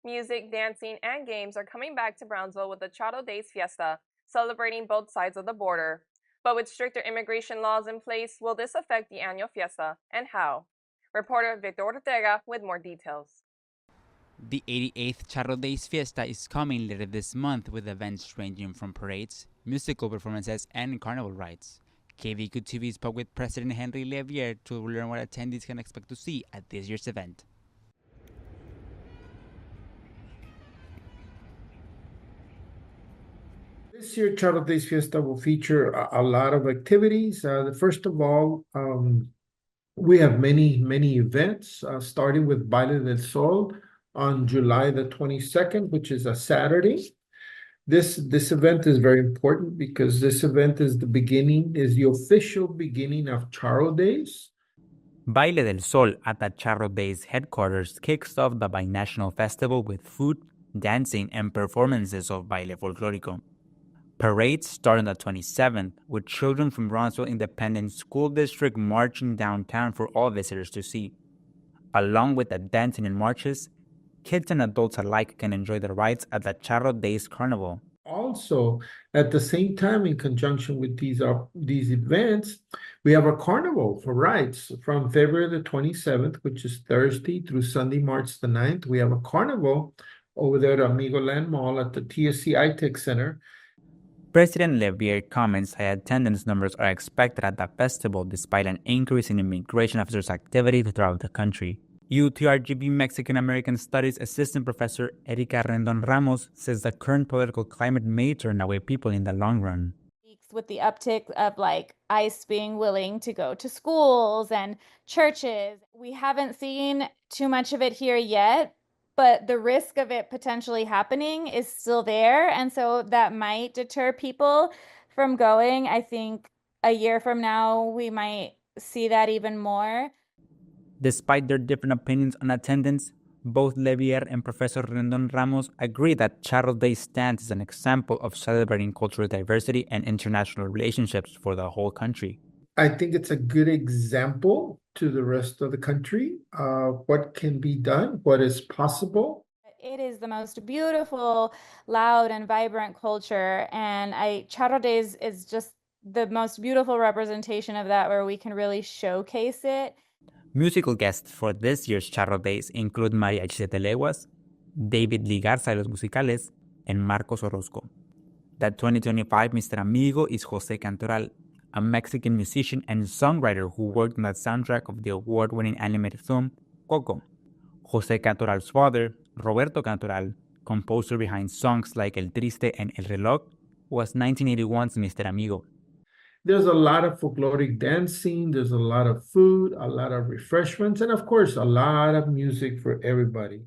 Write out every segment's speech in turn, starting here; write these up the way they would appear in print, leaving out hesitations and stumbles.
Music, dancing, and games are coming back to Brownsville with the Charro Days Fiesta, celebrating both sides of the border. But with stricter immigration laws in place, will this affect the annual fiesta, and how? Reporter Victor Ortega with more details. The 88th Charro Days Fiesta is coming later this month with events ranging from parades, musical performances, and carnival rides. KVQ-TV spoke with President Henry Levier to learn what attendees can expect to see at this year's event. This year, Charro Days Fiesta will feature a lot of activities. First of all, we have many events, starting with Baile del Sol on July the 22nd, which is a Saturday. This event is very important because this event is the official beginning of Charro Days. Baile del Sol at the Charro Days headquarters kicks off the binational festival with food, dancing, and performances of baile folclórico. Parades start on the 27th, with children from Brownsville Independent School District marching downtown for all visitors to see. Along with the dancing and marches, kids and adults alike can enjoy the rides at the Charro Days Carnival. Also, at the same time, in conjunction with these events, we have a carnival for rides from February the 27th, which is Thursday, through Sunday, March the 9th. We have a carnival over there at Amigo Land Mall at the TSC iTech Center. President Levier comments high attendance numbers are expected at the festival despite an increase in immigration officers' activity throughout the country. UTRGV Mexican American Studies Assistant Professor Erika Rendon Ramos says the current political climate may turn away people in the long run. With the uptick of ICE being willing to go to schools and churches, we haven't seen too much of it here yet, but the risk of it potentially happening is still there. And so that might deter people from going. I think a year from now, we might see that even more. Despite their different opinions on attendance, both Levier and Professor Rendon Ramos agree that Charro Day stands as an example of celebrating cultural diversity and international relationships for the whole country. I think it's a good example to the rest of the country, what can be done, what is possible. It is the most beautiful, loud, and vibrant culture, and Charro Days is just the most beautiful representation of that, where we can really showcase it. Musical guests for this year's Charro Days include Mariachi de Leguas, David Lee Garza y los Musicales, and Marcos Orozco. The 2025 Mr. Amigo is Jose Cantoral, a Mexican musician and songwriter who worked on the soundtrack of the award-winning animated film Coco. Jose Cantoral's father, Roberto Cantoral, composer behind songs like El Triste and El Reloj, was 1981's Mr. Amigo. There's a lot of folkloric dancing, there's a lot of food, a lot of refreshments, and of course, a lot of music for everybody.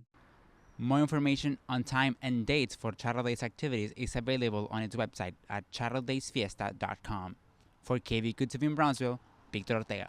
More information on time and dates for Charro Days activities is available on its website at charrodaysfiesta.com. For KVQ-TV in Brownsville, Victor Ortega.